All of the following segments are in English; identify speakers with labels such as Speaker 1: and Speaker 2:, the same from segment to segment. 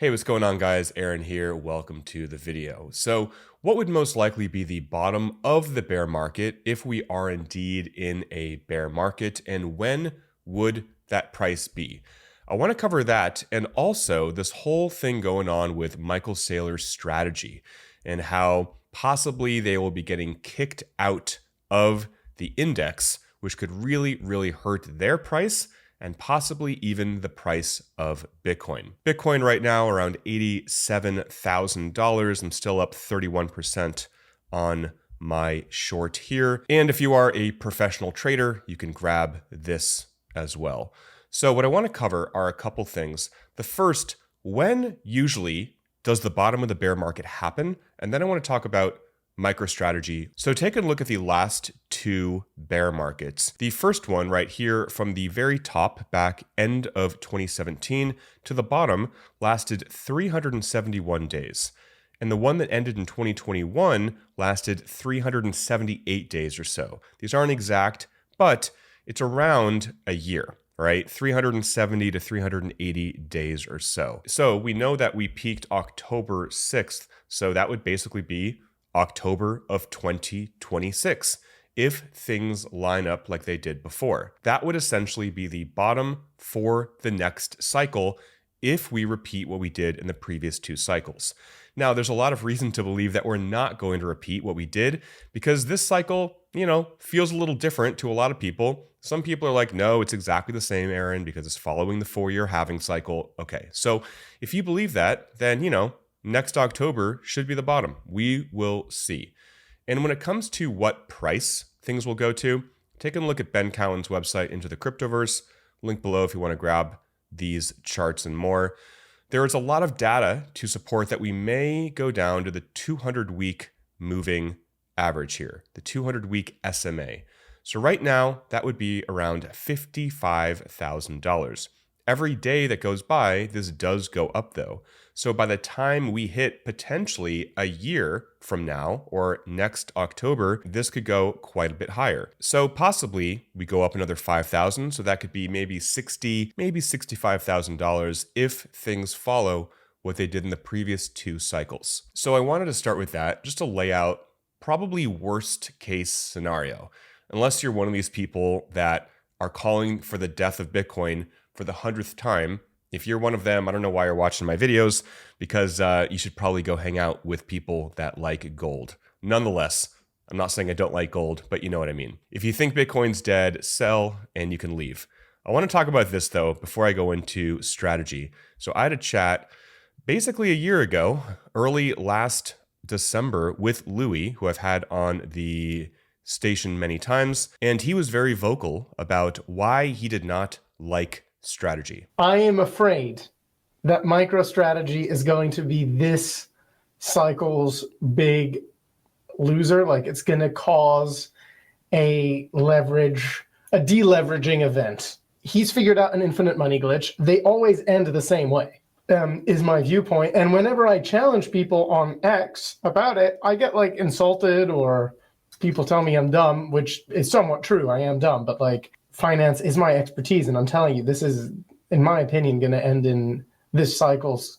Speaker 1: Hey, what's going on, guys? Aaron here. Welcome to the video. So what would most likely be the bottom of the bear market if we are indeed in a bear market, and when would that price be? I want to cover that, and also this whole thing going on with Michael Saylor's strategy and how possibly they will be getting kicked out of the index, which could really hurt their price and possibly even the price of Bitcoin. Bitcoin right now around $87,000. I'm still up 31% on my short here. And if you are a professional trader, you can grab this as well. So what I want to cover are a couple things. The first, when usually does the bottom of the bear market happen? And then I want to talk about MicroStrategy. So take a look at the last two bear markets. The first one right here from the very top back end of 2017 to the bottom lasted 371 days. And the one that ended in 2021 lasted 378 days or so. These aren't exact, but it's around a year, right? 370 to 380 days or so. So we know that we peaked October 6th. So that would basically be October of 2026, if things line up like they did before. That would essentially be the bottom for the next cycle if we repeat what we did in the previous two cycles. Now, there's a lot of reason to believe that we're not going to repeat what we did because this cycle, feels a little different to a lot of people. Some people are like, no, it's exactly the same, Aaron, because it's following the 4-year halving cycle. Okay, so if you believe that, then, next October should be the bottom. We will see. And when it comes to what price things will go to, take a look at Ben Cowan's website, Into the Cryptoverse. Link below if you want to grab these charts and more. There is a lot of data to support that we may go down to the 200-week moving average here, the 200-week SMA. So right now, that would be around $55,000. Every day that goes by, this does go up though. So by the time we hit potentially a year from now or next October, this could go quite a bit higher. So possibly we go up another 5,000. So that could be maybe $60,000, maybe $65,000 if things follow what they did in the previous two cycles. So I wanted to start with that just to lay out probably worst case scenario. Unless you're one of these people that are calling for the death of Bitcoin for the 100th time. If you're one of them, I don't know why you're watching my videos, because you should probably go hang out with people that like gold. Nonetheless, I'm not saying I don't like gold, but you know what I mean. If you think Bitcoin's dead, sell and you can leave. I want to talk about this though, before I go into strategy. So I had a chat basically a year ago, early last December, with Louis, who I've had on the station many times, and he was very vocal about why he did not like strategy.
Speaker 2: I am afraid that MicroStrategy is going to be this cycle's big loser. Like it's going to cause a deleveraging event. He's figured out an infinite money glitch. They always end the same way, is my viewpoint. And whenever I challenge people on X about it, I get like insulted or people tell me I'm dumb, which is somewhat true. I am dumb, but like, finance is my expertise, and I'm telling you, this is, in my opinion, going to end in this cycle's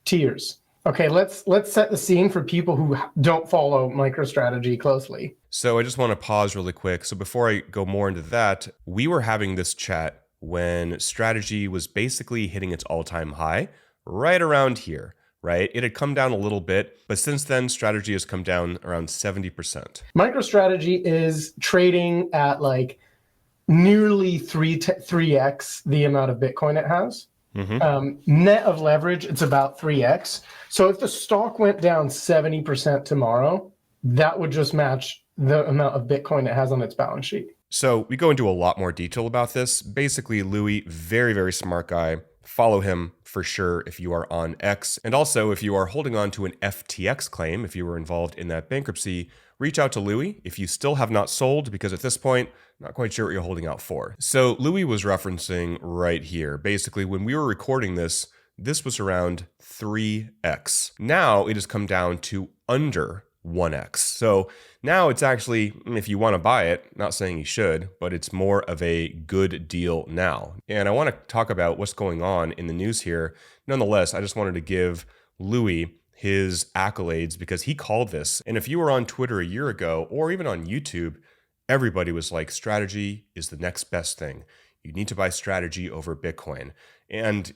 Speaker 2: tears. Okay, let's set the scene for people who don't follow MicroStrategy closely.
Speaker 1: So I just want to pause really quick. So before I go more into that, we were having this chat when strategy was basically hitting its all-time high, right around here, right? It had come down a little bit, but since then, strategy has come down around 70%.
Speaker 2: MicroStrategy is trading at like nearly 3x the amount of Bitcoin it has. Net of leverage, it's about 3x. So if the stock went down 70% tomorrow, that would just match the amount of Bitcoin it has on its balance sheet.
Speaker 1: So we go into a lot more detail about this. Basically, Louis, very smart guy. Follow him for sure if you are on X. And also, if you are holding on to an FTX claim, if you were involved in that bankruptcy, reach out to Louis if you still have not sold, because at this point, not quite sure what you're holding out for. So Louis was referencing right here. Basically, when we were recording this was around 3x. Now it has come down to under 1x. So now it's actually, if you want to buy it, not saying you should, but it's more of a good deal now. And I want to talk about what's going on in the news here. Nonetheless, I just wanted to give Louis his accolades because he called this. And if you were on Twitter a year ago or even on YouTube, everybody was like, strategy is the next best thing. You need to buy strategy over Bitcoin. And,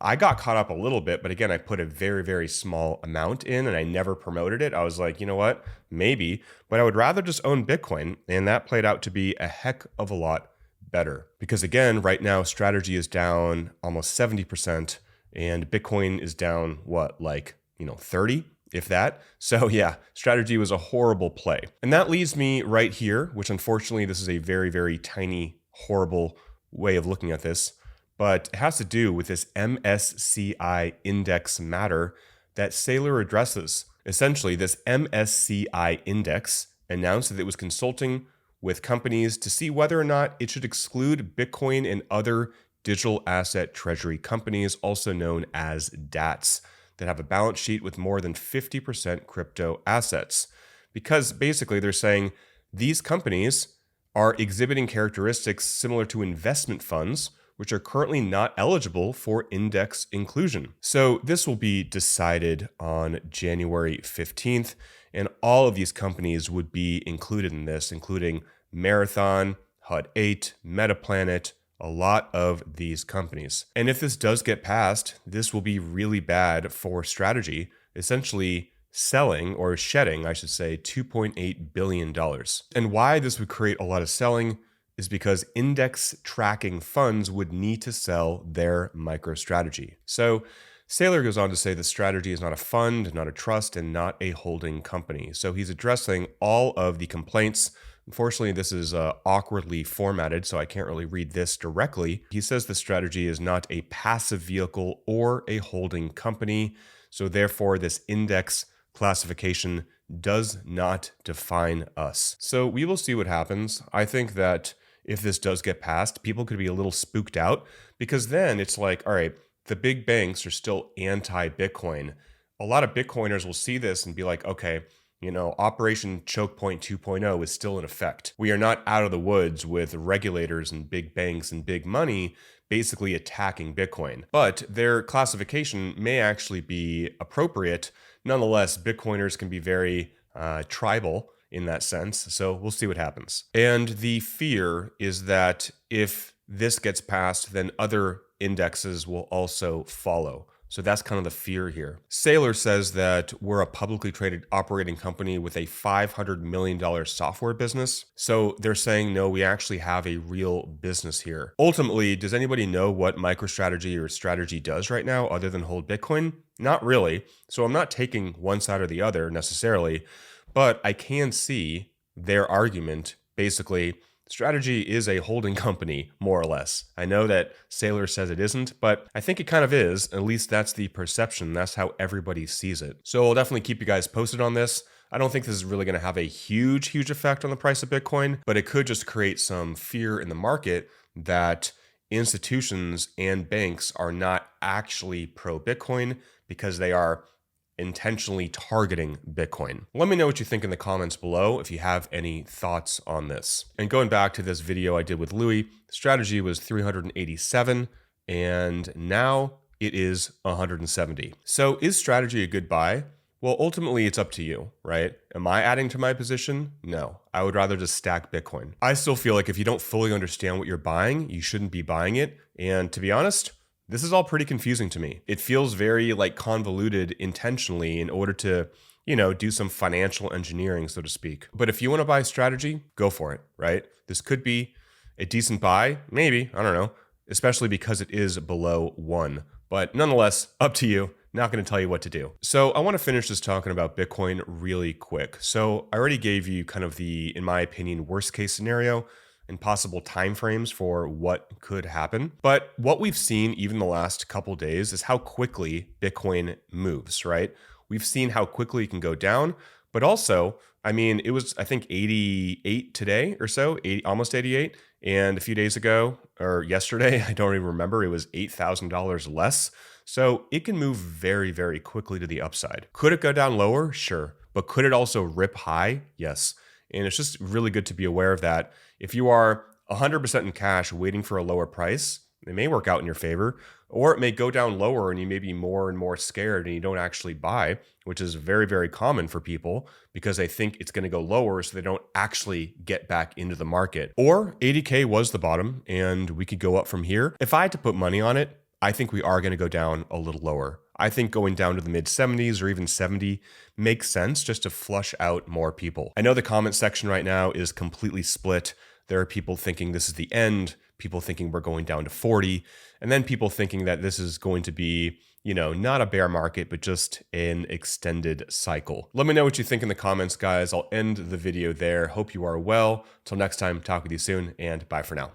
Speaker 1: I got caught up a little bit, but again, I put a very, very small amount in and I never promoted it. I was like, you know what? Maybe, but I would rather just own Bitcoin. And that played out to be a heck of a lot better because again, right now, strategy is down almost 70% and Bitcoin is down 30, if that. So yeah, strategy was a horrible play. And that leaves me right here, which unfortunately, this is a very, very tiny, horrible way of looking at this. But it has to do with this MSCI index matter that Saylor addresses. Essentially, this MSCI index announced that it was consulting with companies to see whether or not it should exclude Bitcoin and other digital asset treasury companies, also known as DATs, that have a balance sheet with more than 50% crypto assets. Because basically they're saying these companies are exhibiting characteristics similar to investment funds, which are currently not eligible for index inclusion. So this will be decided on January 15th, and all of these companies would be included in this, including Marathon, Hut 8, Metaplanet, a lot of these companies. And if this does get passed, this will be really bad for strategy, essentially selling or shedding, I should say, $2.8 billion. And why this would create a lot of selling is because index tracking funds would need to sell their MicroStrategy. So Saylor goes on to say the strategy is not a fund, not a trust, and not a holding company. So he's addressing all of the complaints. Unfortunately, this is awkwardly formatted, so I can't really read this directly. He says the strategy is not a passive vehicle or a holding company. So therefore, this index classification does not define us. So we will see what happens. I think that if this does get passed, people could be a little spooked out because then it's like, all right, the big banks are still anti-Bitcoin. A lot of Bitcoiners will see this and be like, okay, Operation Choke Point 2.0 is still in effect. We are not out of the woods with regulators and big banks and big money basically attacking Bitcoin. But their classification may actually be appropriate. Nonetheless, Bitcoiners can be very tribal in that sense. So we'll see what happens. And the fear is that if this gets passed, then other indexes will also follow. So that's kind of the fear here. Saylor says that we're a publicly traded operating company with a $500 million software business. So they're saying, no, we actually have a real business here. Ultimately, does anybody know what MicroStrategy or strategy does right now other than hold Bitcoin? Not really. So I'm not taking one side or the other necessarily, but I can see their argument. Basically, strategy is a holding company, more or less. I know that Saylor says it isn't, but I think it kind of is. At least that's the perception. That's how everybody sees it. So I'll definitely keep you guys posted on this. I don't think this is really going to have a huge effect on the price of Bitcoin, but it could just create some fear in the market that institutions and banks are not actually pro-Bitcoin because they are intentionally targeting Bitcoin. Let me know what you think in the comments below if you have any thoughts on this. And going back to this video I did with Louis, strategy was 387 and now it is 170. So is strategy a good buy? Well, ultimately it's up to you, right? Am I adding to my position? No, I would rather just stack Bitcoin. I still feel like if you don't fully understand what you're buying, you shouldn't be buying it. And to be honest, this is all pretty confusing to me. It feels very convoluted intentionally in order to, do some financial engineering, so to speak. But if you want to buy strategy, go for it, right? This could be a decent buy, maybe, I don't know, especially because it is below 1. But nonetheless, up to you. Not going to tell you what to do. So I want to finish this talking about Bitcoin really quick. So I already gave you kind of the, in my opinion, worst case scenario and possible timeframes for what could happen. But what we've seen even the last couple days is how quickly Bitcoin moves, right? We've seen how quickly it can go down, but also, it was, I think 88 today or so, almost 88. And a few days ago or yesterday, I don't even remember, it was $8,000 less. So it can move very, very quickly to the upside. Could it go down lower? Sure. but could it also rip high? Yes. And it's just really good to be aware of that. If you are 100% in cash waiting for a lower price, it may work out in your favor, or it may go down lower and you may be more and more scared and you don't actually buy, which is very, very common for people because they think it's going to go lower so they don't actually get back into the market. Or 80K was the bottom and we could go up from here. If I had to put money on it, I think we are going to go down a little lower. I think going down to the mid 70s or even 70 makes sense just to flush out more people. I know the comment section right now is completely split. There are people thinking this is the end, people thinking we're going down to 40, and then people thinking that this is going to be, not a bear market, but just an extended cycle. Let me know what you think in the comments, guys. I'll end the video there. Hope you are well. Till next time, talk with you soon, and bye for now.